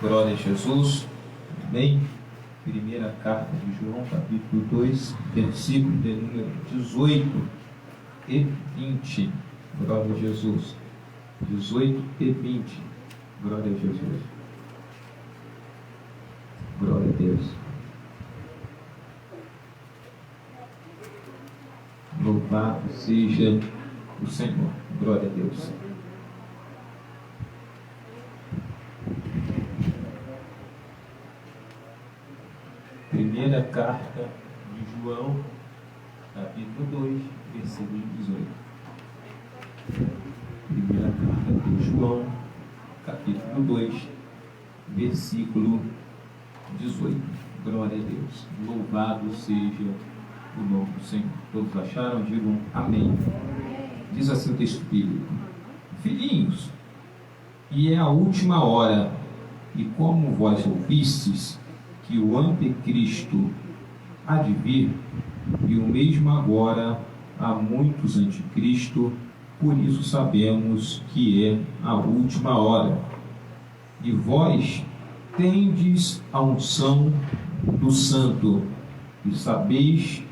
Glória a Jesus. Amém. Primeira carta de João, capítulo 2, versículo de número 18 e 20. Glória a Jesus. 18 e 20. Glória a Jesus. Glória a Deus. Louvado seja o Senhor. Glória a Deus. Primeira carta de João, capítulo 2, versículo 18. Primeira carta de João, capítulo 2, versículo 18. Glória a Deus. Louvado seja o nome do Senhor. Todos acharam? Digam amém. Diz assim o texto bíblico: Filhinhos, e é a última hora, e como vós ouvistes que o anticristo há de vir, e o mesmo agora há muitos anticristo, por isso sabemos que é a última hora. E vós tendes a unção do Santo, e sabeis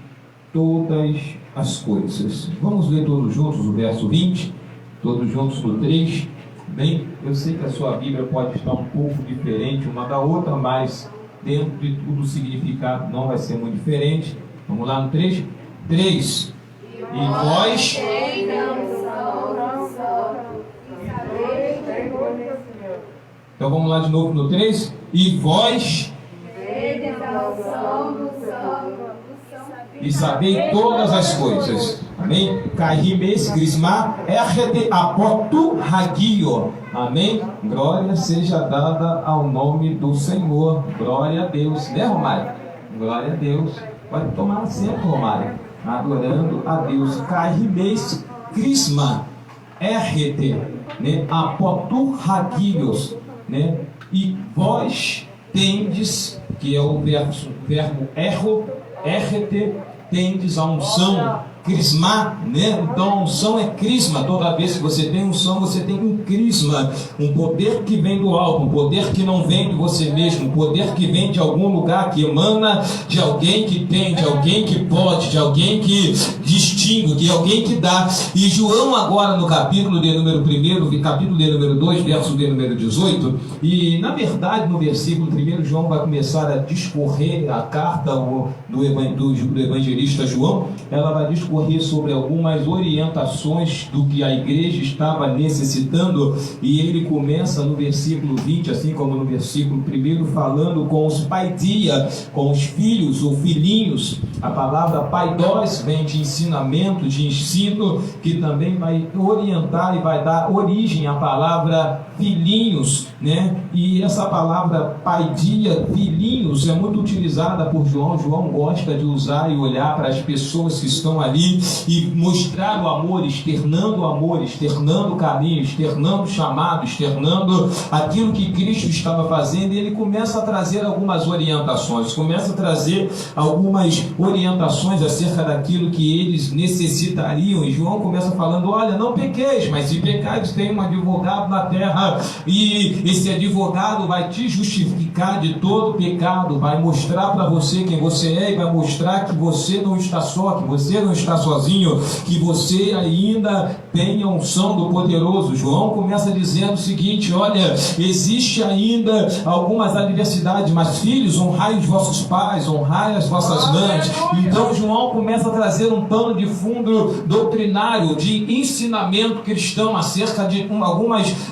todas as coisas. Vamos ler todos juntos o verso 20, todos juntos no 3. Bem, eu sei que a sua Bíblia pode estar um pouco diferente uma da outra, mas dentro de tudo o significado não vai ser muito diferente. Vamos lá no 3? 3. E vós... Então vamos lá de novo no 3. E vós... e sabei todas as coisas. Amém? Caimes crisma errete apotu hagio. Amém? Glória seja dada ao nome do Senhor. Glória a Deus. Né, Romário? Glória a Deus. Pode tomar assento, Romário. Adorando a Deus. Caimes crisma errete, né? Apotu hagios, né? E vós tendes, que é o verbo erro, errete, tendes a unção, crisma, né? Então a unção é crisma. Toda vez que você tem unção, você tem um crisma, um poder que vem do alto, um poder que não vem de você mesmo, um poder que vem de algum lugar, que emana de alguém que tem, de alguém que pode, de alguém que distingue, de alguém que dá. E João agora no capítulo de número 1, capítulo de número 2, verso de número 18, e na verdade no versículo 1 João vai começar a discorrer a carta do evangelista João. Ela vai discorrer sobre algumas orientações do que a igreja estava necessitando, e ele começa no versículo 20, assim como no versículo 1, falando com os paidia, com os filhos ou filhinhos. A palavra paidós vem de ensinamento, de ensino, que também vai orientar e vai dar origem à palavra filhinhos, né? E essa palavra paidia, filhinhos, é muito utilizada por João. João gosta de usar e olhar para as pessoas que estão ali e mostrar o amor, externando carinho, externando chamado, externando aquilo que Cristo estava fazendo. E ele começa a trazer algumas orientações, acerca daquilo que eles necessitariam. E João começa falando: olha, não pequeis, mas se pecares, tem um advogado na terra, e esse advogado vai te justificar de todo pecado, vai mostrar para você quem você é, e vai mostrar que você não está só, que você não está sozinho, que você ainda tem a unção do poderoso. João começa dizendo o seguinte: olha, existe ainda algumas adversidades, mas filhos, honrai os vossos pais, honrai as vossas mães. Então João começa a trazer um pano de fundo doutrinário, de ensinamento cristão acerca de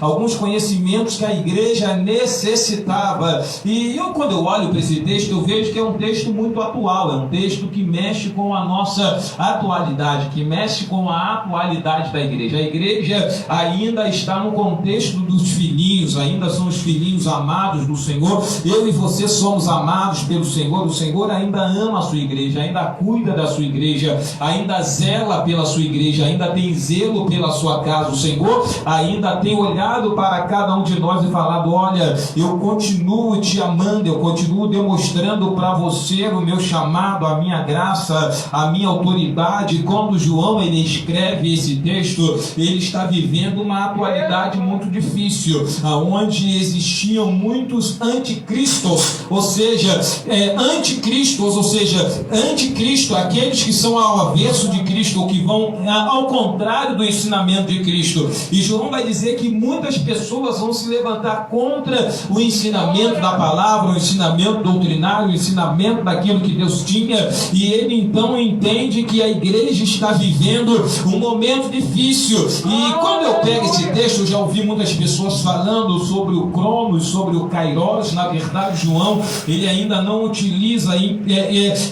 alguns conhecimentos que a igreja necessitava. E quando eu olho para esse texto, eu vejo que é um texto muito atual, é um texto que mexe com a nossa atualidade, que mexe com a atualidade da igreja. A igreja ainda está no contexto dos filhinhos, ainda são os filhinhos amados do Senhor. Eu e você somos amados pelo Senhor. O Senhor ainda ama a sua igreja, ainda cuida da sua igreja, ainda zela pela sua igreja, ainda tem zelo pela sua casa. O Senhor ainda tem olhado para cada um de nós e falado: olha, eu continuo te amando, eu continuo demonstrando para você o meu chamado, a minha graça, a minha autoridade. Quando João ele escreve esse texto, ele está vivendo uma atualidade muito difícil, onde existiam muitos anticristos, ou seja, anticristo, aqueles que são ao avesso de Cristo, ou que vão ao contrário do ensinamento de Cristo. E João vai dizer que muitas pessoas vão se levantar contra o ensinamento da palavra, o ensinamento doutrinário, o ensinamento daquilo que Deus tinha, e ele então entende que a igreja está vivendo um momento difícil. E quando eu pego esse texto, eu já ouvi muitas pessoas falando sobre o Cronos, sobre o Kairos. Na verdade, João ele ainda não utiliza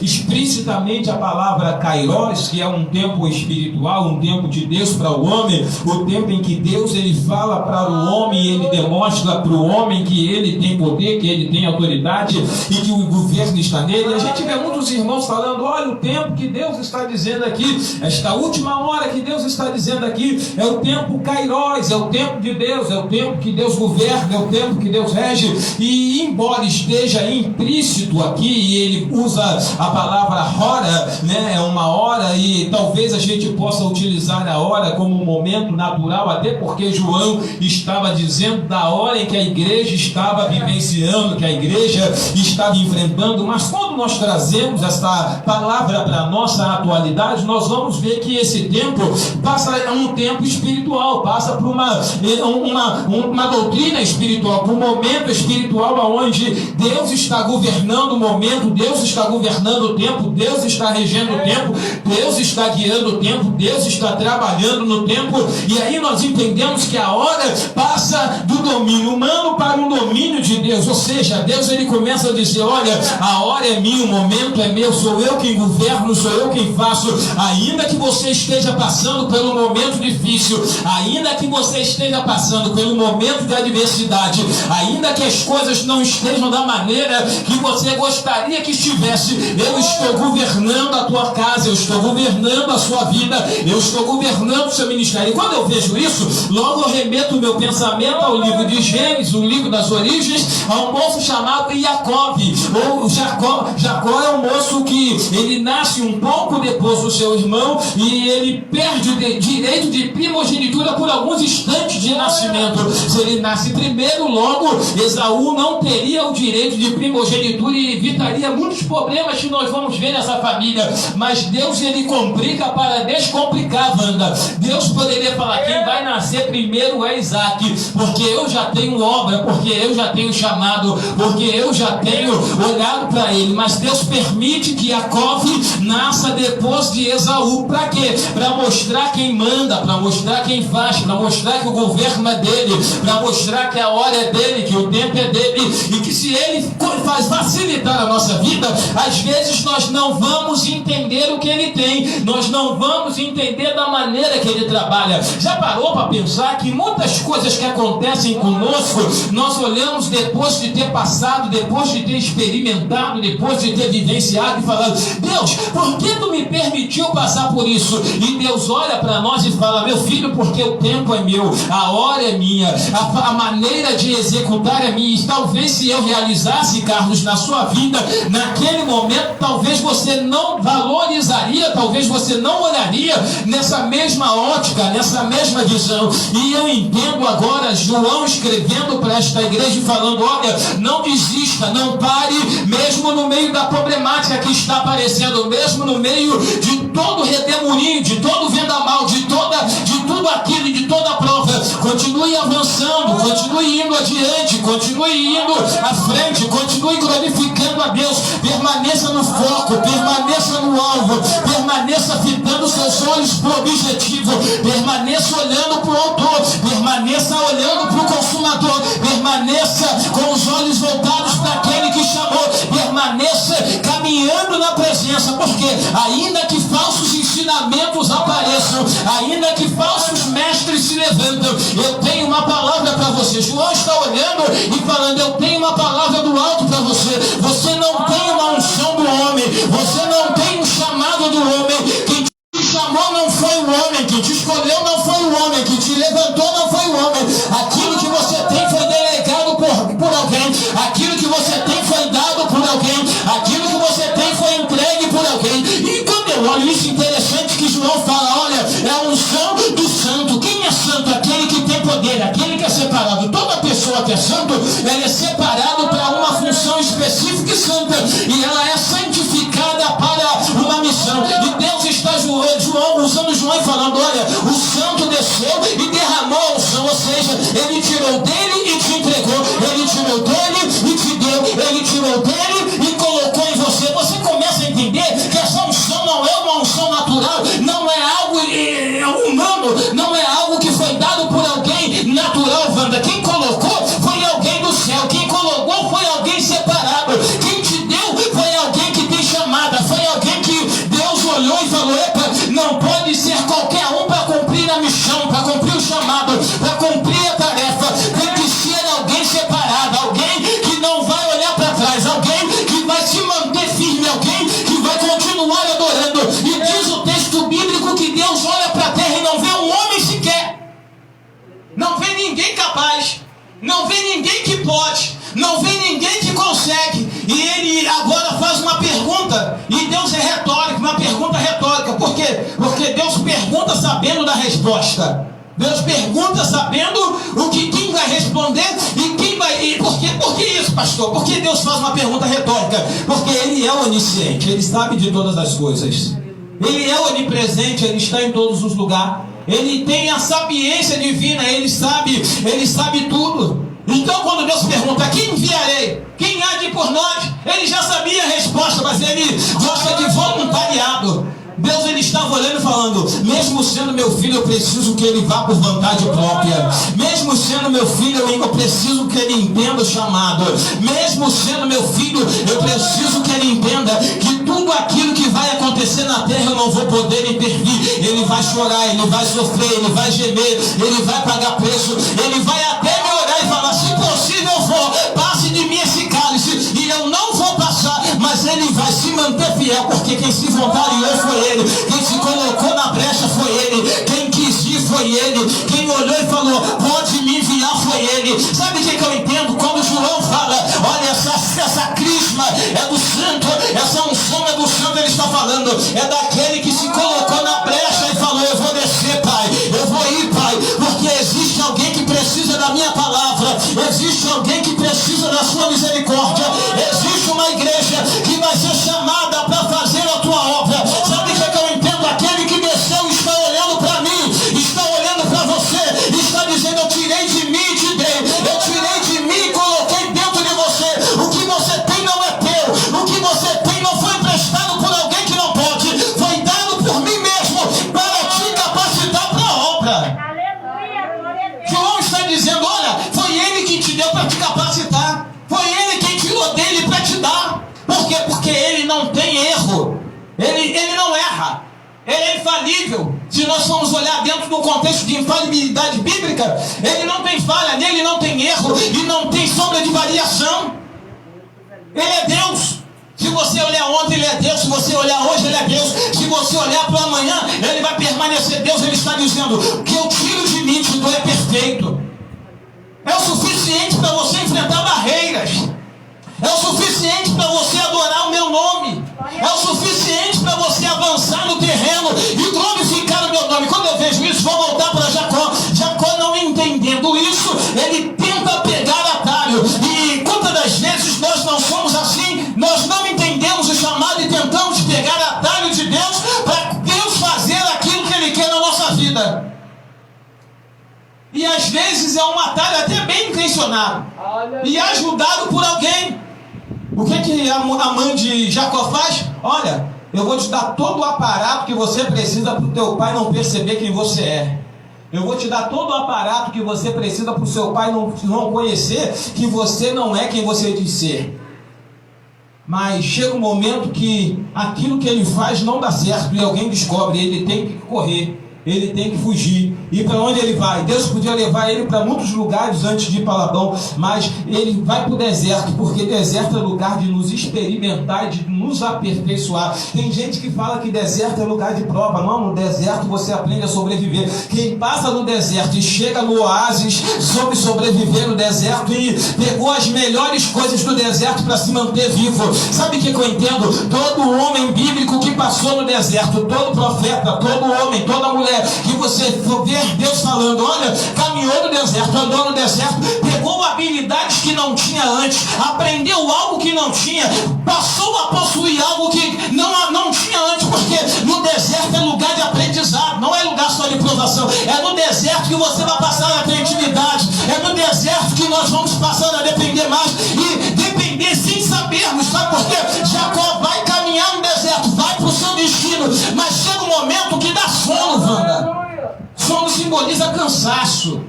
explicitamente a palavra Kairos, que é um tempo espiritual, um tempo de Deus para o homem, o tempo em que Deus ele fala para o homem e ele demonstra para o homem que ele tem poder, que ele tem autoridade e que o governo está nele. E a gente vê muitos irmãos falando: olha, o tempo que Deus está dizendo aqui, esta última hora que Deus está dizendo aqui, é o tempo Kairos, é o tempo de Deus, é o tempo que Deus governa, é o tempo que Deus rege. E embora esteja implícito aqui, e ele usa a palavra hora, né, é uma hora, e talvez a gente possa utilizar a hora como um momento natural, até porque João estava dizendo da hora em que a igreja estava vivenciando, que a igreja estava enfrentando. Mas quando nós trazemos essa palavra para a nossa atualidade, nós vamos ver que esse tempo passa um tempo espiritual, passa por uma doutrina espiritual, por um momento espiritual onde Deus está governando o momento, Deus está governando o tempo, Deus está regendo o tempo, Deus está guiando o tempo, Deus está trabalhando no tempo. E aí nós entendemos que a hora passa do domínio humano para o domínio de Deus. Ou seja, Deus ele começa a dizer: olha, a hora é minha, o momento é meu, sou eu quem governo, sou eu quem faço. Ainda que você esteja passando pelo momento difícil, ainda que você esteja passando pelo momento de adversidade, ainda que as coisas não estejam da maneira que você gostaria que estivesse, eu estou governando a tua casa, eu estou governando a sua vida, eu estou governando o seu ministério. E quando eu vejo isso, logo eu remeto o meu pensamento ao livro de Gênesis, o livro das origens, a um moço chamado Jacob, ou Jacó. Jacó é um moço que ele nasce um pouco depois do seu irmão, e ele perde o direito de primogenitura por alguns instantes de nascimento. Se ele nasce primeiro, logo Esaú não teria o direito de primogenitura e evitaria muitos problemas que nós vamos ver nessa família. Mas Deus ele complica para descomplicar, Wanda. Deus poderia falar: quem vai nascer primeiro é Isaac, porque eu já tenho obra, porque eu já tenho chamado, porque eu já tenho olhado para ele. Mas Deus permite que Jacó nasça depois de Esaú. Para quê? Para mostrar quem manda, para mostrar quem faz, para mostrar que o governo é dele, para mostrar que a hora é dele, que o tempo é dele, e que se ele faz facilitar a nossa vida, às vezes nós não vamos entender o que ele tem, nós não vamos entender da maneira que ele trabalha. Já parou para pensar que muitas coisas que acontecem conosco, nós olhamos depois de ter passado, depois de ter experimentado, depois de ter vivenciado, e falando: Deus, por que tu me permitiu passar por isso? E Deus olha para nós e fala: meu filho, porque o tempo é meu, a hora é minha, a maneira de executar é minha. E talvez se eu realizasse, Carlos, na sua vida, naquele momento, talvez você não valorizaria, talvez você não olharia nessa mesma ótica, nessa mesma visão. E eu entendo agora João escrevendo para esta igreja e falando: olha, não desista, não pare, mesmo no meio da problemática que está aparecendo, mesmo no meio de todo redemoinho, de todo vendamal, de tudo aquilo, de toda a prova, continue avançando, continue indo adiante, continue indo à frente, continue glorificando a Deus, permaneça no foco, permaneça no alvo, permaneça fitando seus olhos para o objetivo, permaneça olhando para o autor, permaneça olhando para o consumador, permaneça com os olhos voltados para aquele que chamou, permaneça caminhando na presença, porque ainda que falsos ensinamentos apareçam, ainda que falsos mestres se levantam, eu tenho uma palavra para você. João está olhando e falando: eu tenho uma palavra do alto para você. Você não tem uma unção do homem, você não tem um chamado do homem. Quem te chamou não foi o homem, quem te escolheu não foi o homem, quem te levantou não foi o homem. Aquilo que você tem foi delegado aquilo que você tem foi dado por alguém, aquilo que você tem foi entregue por alguém. E quando eu olho isso, interessante que João fala, olha, é a unção do santo. Quem é santo? Aquele que tem poder, aquele que é separado. Toda pessoa que é santo, ela é separado para uma função específica e santa, e ela é santificada para uma missão. E Deus está usando João e falando, olha, o santo desceu e derramou a unção, ou seja, ele tirou dele e te entregou, ele tirou dele e te deu, ele tirou dele e colocou em você. Você começa a entender que essa unção não é uma unção natural, não é algo humano, não é algo que foi dado por alguém natural, Wanda. Quem colocou foi alguém do céu, quem colocou foi alguém separado, quem te deu foi alguém que tem chamada, foi alguém que Deus olhou e falou, epa, não pode ser qualquer um para cumprir a missão, para cumprir o chamado, para cumprir a tarefa. Tem que ser alguém separado, alguém que não vai olhar para trás, alguém que vai se manter firme, alguém que vai continuar adorando. E diz o texto bíblico que Deus olha para a terra e não vê um homem sequer, não vê ninguém capaz, não vê ninguém que pode, não vê ninguém que consegue. E ele agora faz uma pergunta, e Deus é retórico, uma pergunta retórica. Por quê? Porque Deus pergunta sabendo da resposta. Deus pergunta sabendo o que quem vai responder e quem vai... E por que isso, pastor? Por que Deus faz uma pergunta retórica? Porque Ele é onisciente, Ele sabe de todas as coisas. Ele é onipresente, Ele está em todos os lugares. Ele tem a sapiência divina, Ele sabe tudo. Então quando Deus pergunta, quem enviarei? Quem há de ir por nós? Ele já sabia a resposta, mas Ele gosta de voluntariado. Deus, Ele estava olhando e falando, mesmo sendo meu filho, eu preciso que ele vá por vontade própria. Mesmo sendo meu filho, eu preciso que ele entenda o chamado. Mesmo sendo meu filho, eu preciso que ele entenda que tudo aquilo que vai acontecer na terra, eu não vou poder intervir. Ele vai chorar, ele vai sofrer, ele vai gemer, ele vai pagar preço, ele vai até me orar e falar, se possível for, passe de mim esse cálice, e eu não vou passar, mas ele vai se manter fiel, porque quem se voluntariou foi ele, quem se colocou na brecha foi ele, quem quis ir foi ele, quem olhou e falou, pode me enviar foi ele. Sabe o que eu entendo? Quando João fala, olha, essa crisma é do santo, essa unção é do santo, ele está falando, é daquele que se colocou na brecha e falou, eu vou descer, Pai, eu vou ir, Pai, porque existe alguém que precisa da minha palavra, existe alguém que precisa da sua misericórdia, existe uma igreja que vai ser chamada para fazer a tua obra. Sabe o que eu entendo? Aquele que desceu está olhando para mim, está olhando para você, está dizendo, eu tirei de mim e te dei, eu tirei de mim e coloquei dentro de você. O que você tem não é teu, o que você tem não foi emprestado por alguém que não pode, foi dado por mim mesmo para te capacitar para a obra. João está dizendo, olha, foi ele que te deu para te capacitar, foi ele quem tirou dele para te dar. Por quê? Porque ele não tem erro, ele não erra, ele é infalível. Se nós formos olhar dentro do contexto de infalibilidade bíblica, ele não tem falha, nele não tem erro e não tem sombra de variação. Ele é Deus. Se você olhar ontem, ele é Deus. Se você olhar hoje, ele é Deus. Se você olhar para amanhã, ele vai permanecer Deus. Ele está dizendo, o que eu tiro de mim, te dou, é perfeito. É o suficiente para você enfrentar barreiras. É o suficiente para você adorar o meu nome. É o suficiente para você avançar no terreno e glorificar o meu nome. Quando eu vejo isso, vou voltar para Jacó. Jacó, não entendendo isso, ele tenta pegar atalho. E quantas das vezes nós não somos assim? Nós não entendemos o chamado e tentamos pegar atalho de Deus para Deus fazer aquilo que Ele quer na nossa vida. E às vezes é um atalho até bem intencionado e ajudado por alguém. O que a mãe de Jacó faz? Olha, eu vou te dar todo o aparato que você precisa para o teu pai não perceber quem você é. Eu vou te dar todo o aparato que você precisa para o seu pai não conhecer que você não é quem você diz ser. Mas chega um momento que aquilo que ele faz não dá certo e alguém descobre, ele tem que correr. ele tem que fugir. E para onde ele vai? Deus podia levar ele para muitos lugares antes de ir para Labão, mas ele vai para o deserto, porque deserto é lugar de nos experimentar, de nos aperfeiçoar. Tem gente que fala que deserto é lugar de prova. Não, no deserto você aprende a sobreviver. Quem passa no deserto e chega no oásis, soube sobreviver no deserto e pegou as melhores coisas do deserto para se manter vivo. Sabe o que eu entendo? Todo homem bíblico que passou no deserto, todo profeta, todo homem, toda mulher que você ver Deus falando, olha, caminhou no deserto, andou no deserto, pegou habilidades que não tinha antes, aprendeu algo que não tinha, passou a possuir algo que não tinha antes, porque no deserto é lugar de aprendizado, não é lugar só de provação. É no deserto que você vai passar a ter intimidade, é no deserto que nós vamos passar a depender mais e depender sem sabermos, sabe por quê? Jacó vai caminhar no deserto, vai para o seu destino, mas chega um momento que dá sono, Wanda. Sono simboliza cansaço,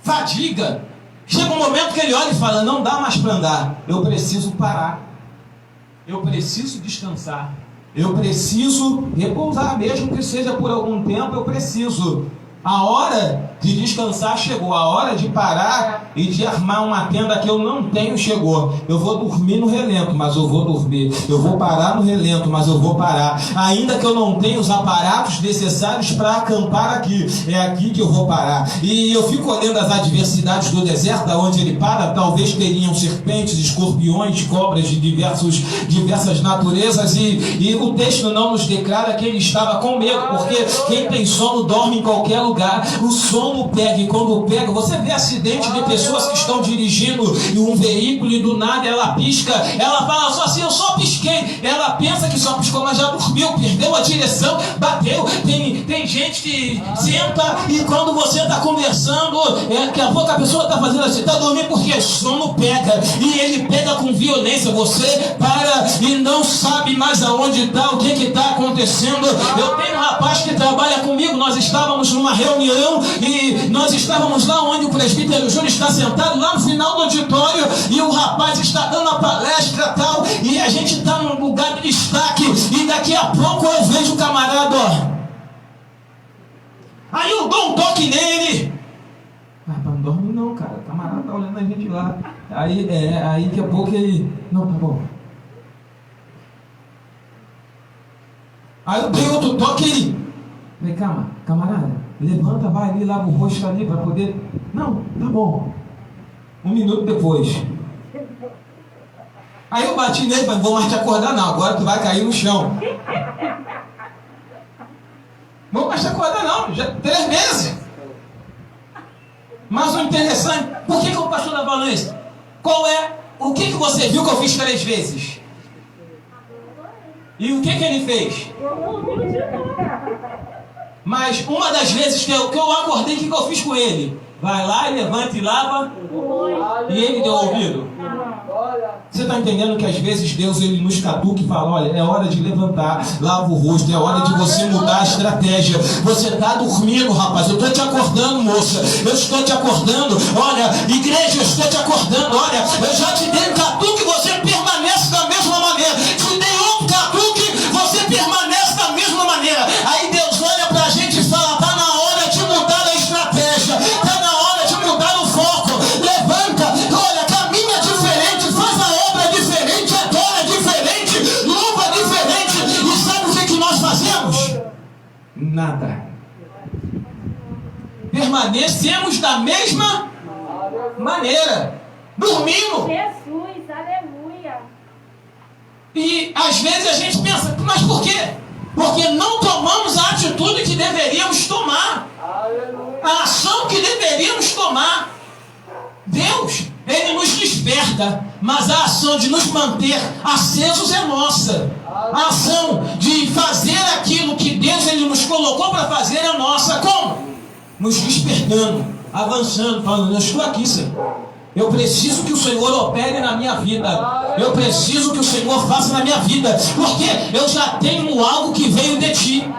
fadiga. Chega um momento que ele olha e fala, não dá mais para andar, eu preciso parar, eu preciso descansar, eu preciso repousar, mesmo que seja por algum tempo, eu preciso. A hora de descansar chegou, a hora de parar e de armar uma tenda que eu não tenho chegou. Eu vou dormir no relento, mas eu vou dormir. Eu vou parar no relento, mas eu vou parar. Ainda que eu não tenha os aparatos necessários para acampar aqui, é aqui que eu vou parar. E eu fico olhando as adversidades do deserto, onde ele para, talvez teriam serpentes, escorpiões, cobras de diversas naturezas, e o texto não nos declara que ele estava com medo, porque quem tem sono dorme em qualquer lugar. O sono pega, e quando pega, você vê acidente de pessoas que estão dirigindo um veículo e do nada ela pisca, ela fala só assim, eu só pisquei, ela pensa que só piscou, mas já dormiu, perdeu a direção, bateu. Tem gente que senta e quando você está conversando, daqui a pouco a pessoa está fazendo assim, está dormindo, porque sono pega, e ele pega com violência, você para e não sabe mais aonde está, o que está acontecendo. Eu tenho um rapaz que trabalha comigo, nós estávamos numa reunião e nós estávamos lá onde o presbítero Júnior está sentado, lá no final do auditório, e o rapaz está dando a palestra e tal, e a gente está num lugar de destaque, e daqui a pouco eu vejo o camarada, ó. Aí eu dou um toque nele. Não dorme não, cara, o camarada está olhando a gente lá. Aí daqui a pouco ele, não, tá bom. Aí eu dei outro toque e ele, falei, calma, camarada, levanta, vai ali, lava o rosto ali para poder. Não, tá bom. 1 minuto depois. Aí eu bati nele, falei, vou mais te acordar não, agora tu vai cair no chão. Vou mais te acordar não, já 3 meses. Mas o interessante, por que o pastor está falando isso? O que você viu que eu fiz 3 vezes? E o que ele fez? Mas uma das vezes que eu acordei, o que eu fiz com ele? Vai lá e levanta e lava. E ele deu ouvido. Você está entendendo que às vezes Deus ele nos catuca e fala, olha, é hora de levantar, lava o rosto, é hora de você mudar a estratégia. Você está dormindo, rapaz, eu estou te acordando, moça, eu estou te acordando. Olha, igreja, eu estou te acordando. Olha, eu já te dei um catuque e você permanece da mesma maneira. Te dei outro catuque, você permanece da mesma maneira. Aí Deus olha para a gente e fala, está na hora de mudar a estratégia, está na hora de mudar o foco. Levanta, olha, caminha diferente, faz a obra diferente, adora diferente, louva diferente. E sabe o que nós fazemos? Nada. Permanecemos da mesma maneira, dormindo. Jesus, aleluia. E às vezes a gente pensa, mas por quê? Porque não tomamos a atitude que deveríamos tomar, a ação que deveríamos tomar. Deus, Ele nos desperta, mas a ação de nos manter acesos é nossa. A ação de fazer aquilo que Deus Ele nos colocou para fazer é nossa. Como? Nos despertando, avançando, falando, eu estou aqui, Senhor. Eu preciso que o Senhor opere na minha vida. Eu preciso que o Senhor faça na minha vida. Porque eu já tenho algo que veio de Ti.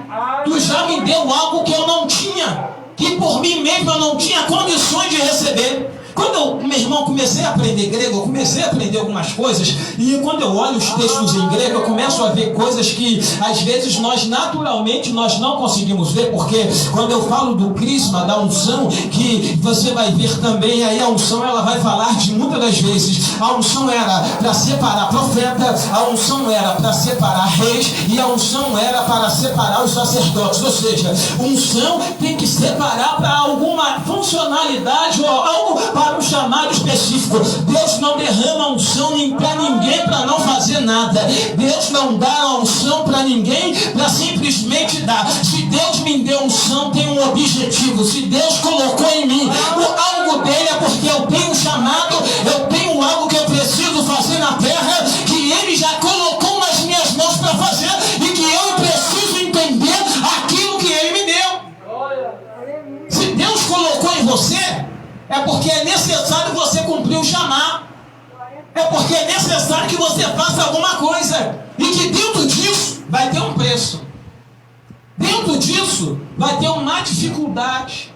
Tu já me deu algo que eu não tinha, que por mim mesmo eu não tinha condições de receber. Quando eu, meu irmão, comecei a aprender grego, eu comecei a aprender algumas coisas, e quando eu olho os textos em grego, eu começo a ver coisas que, às vezes, nós naturalmente nós não conseguimos ver, porque quando eu falo do crisma, da unção, que você vai ver também, aí a unção, ela vai falar de muitas das vezes, a unção era para separar profeta, a unção era para separar reis, e a unção era para separar os sacerdotes, ou seja, unção tem que separar para alguma funcionalidade ou algo para um chamado específico. Deus não derrama unção para ninguém para não fazer nada. Deus não dá a unção para ninguém para simplesmente dar. Se Deus me deu unção, tem um objetivo. Se Deus colocou em mim algo dele, é porque eu tenho um chamado, eu tenho algo que eu preciso fazer na terra, que ele já colocou nas minhas mãos para fazer, e que eu preciso entender aquilo que ele me deu. Se Deus colocou em você, é porque é necessário você cumprir o chamado. É porque é necessário que você faça alguma coisa. E que dentro disso vai ter um preço. Dentro disso vai ter uma dificuldade.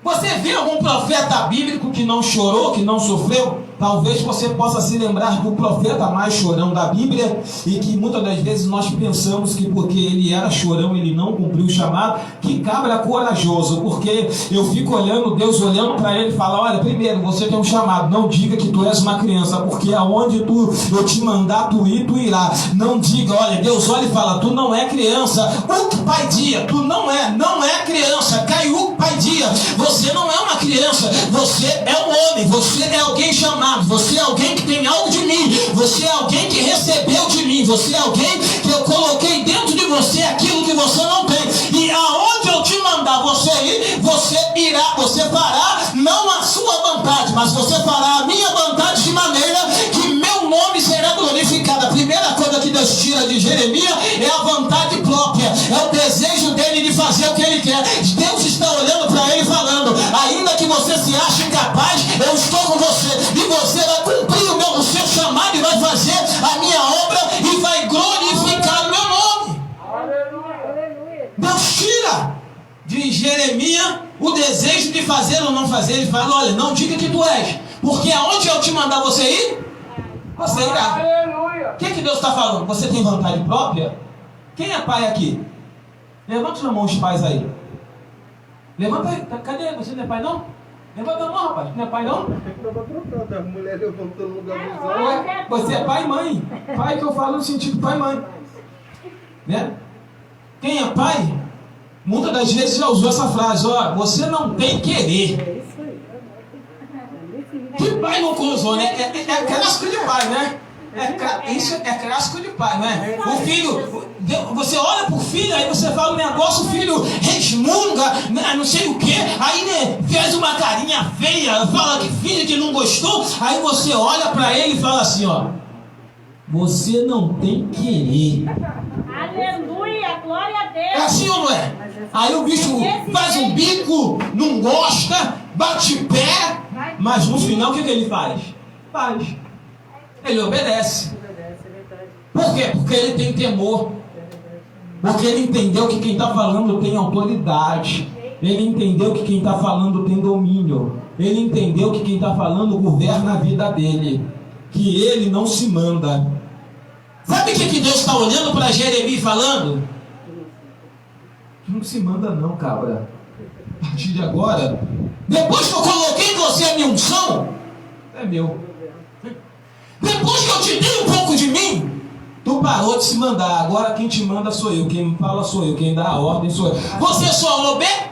Você vê algum profeta bíblico que não chorou, que não sofreu? Talvez você possa se lembrar do profeta mais chorão da Bíblia, e que muitas das vezes nós pensamos que porque ele era chorão, ele não cumpriu o chamado. Que cabra corajoso, porque eu fico olhando, Deus olhando para ele e fala: olha, primeiro, você tem um chamado, não diga que tu és uma criança, porque aonde eu te mandar tu ir, tu irá. Não diga, olha, Deus olha e fala: tu não é criança, o pai dia, tu não é criança, caiu pai dia, você não é uma criança, você é um homem, você é alguém chamado, você é alguém que tem algo de mim, você é alguém que recebeu de mim, você é alguém que eu coloquei dentro de você aquilo que você não tem, e aonde eu te mandar você ir, você irá, você fará não a sua vontade, mas você fará a minha vontade, de maneira que meu nome será glorificado. A primeira coisa que Deus tira de Jeremias é a vontade própria, é o desejo dele de fazer o que ele quer. Deus está olhando para ele falando: ainda que você se ache incapaz, eu estou com você, e você vai cumprir o seu chamado, e vai fazer a minha obra, e vai glorificar o meu nome. Aleluia. Deus tira de Jeremias o desejo de fazer ou não fazer. Ele fala: olha, não diga que tu és, porque aonde eu te mandar você ir, você irá. Aleluia. O que Deus está falando? Você tem vontade própria? Quem é pai aqui? Levanta a mão os pais aí. Levanta aí. Cadê? Você não é pai não? Levanta a mão, rapaz. Não é pai não? Estava trocando, a mulher levantou no lugar dos Ué, homens. Você é pai e mãe. Pai que eu falo no sentido pai e mãe. Né? Quem é pai, muitas das vezes já usou essa frase: ó, você não tem querer. Que pai não usou, né? É clássico de pai, né? Isso é clássico de pai, né? O filho, você olha pro filho, aí você fala um negócio, o filho resmunga, né, não sei o que, aí, né, faz uma carinha feia, fala que filho que não gostou, aí você olha pra ele e fala assim: ó, você não tem querer. Aleluia, glória a É Deus. assim ou não é? Aí o bicho faz um bico, não gosta, bate pé, mas no final o que ele faz? Faz. Ele obedece. Por quê? Porque ele tem temor. Porque ele entendeu que quem está falando tem autoridade. Ele entendeu que quem está falando tem domínio. Ele entendeu que quem está falando governa a vida dele. Que ele não se manda. Sabe o que Deus está olhando para Jeremias falando? Não se manda não, cabra. A partir de agora, depois que eu coloquei em você a minha unção, é meu. Depois que eu te dei um pouco de mim, tu parou de se mandar. Agora quem te manda sou eu, quem fala sou eu, quem dá a ordem sou eu. Você só obedece.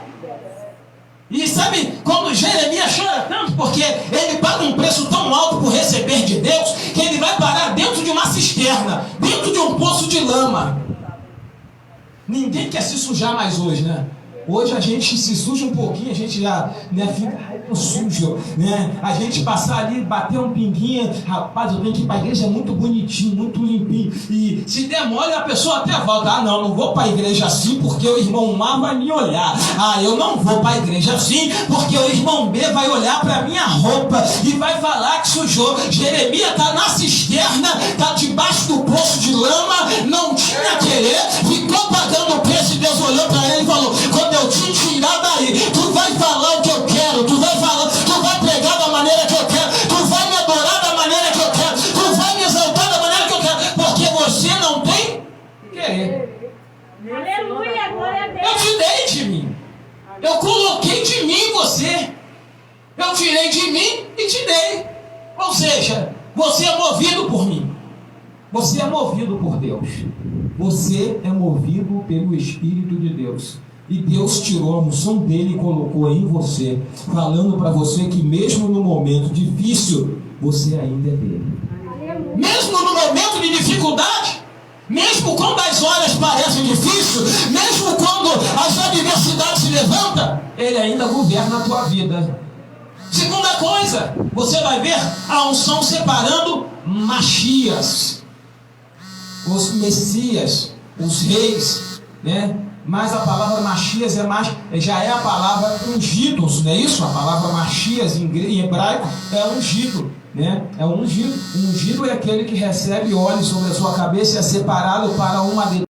E sabe quando Jeremias chora tanto? Porque ele paga um preço tão alto por receber de Deus, que ele vai parar dentro de uma cisterna, dentro de um poço de lama. Ninguém quer se sujar mais hoje, né? Hoje a gente se suja um pouquinho, a gente já, né, fica sujo, né? A gente passar ali, bater um pinguinho, rapaz, eu tenho que ir para a igreja muito bonitinho, muito limpinho. E se der mole, a pessoa até volta: ah, não vou para a igreja assim porque o irmão A vai me olhar. Ah, eu não vou para a igreja assim porque o irmão B vai olhar para minha roupa e vai falar que sujou. Jeremias está na cisterna, está debaixo do poço de lama, não tinha querer, ficou pagando o preço, e Deus olhou para ele e falou: quando eu te tirar daí, tu vai falar o que eu quero, tu vai falar, tu vai pregar Eu tirei de mim e te dei. Ou seja, você é movido por mim. Você é movido por Deus. Você é movido pelo Espírito de Deus. E Deus tirou a unção dele e colocou em você, falando para você que mesmo no momento difícil, você ainda é dele. Mesmo no momento de dificuldade, mesmo quando as horas parecem difíceis, mesmo quando as adversidades se levantam, ele ainda governa a tua vida. Segunda coisa, você vai ver a unção separando Machias, os Messias, os reis, né? Mas a palavra Machias já é a palavra ungidos, não é isso? A palavra Machias em hebraico é ungido, né? É ungido. Ungido é aquele que recebe óleo sobre a sua cabeça e é separado para uma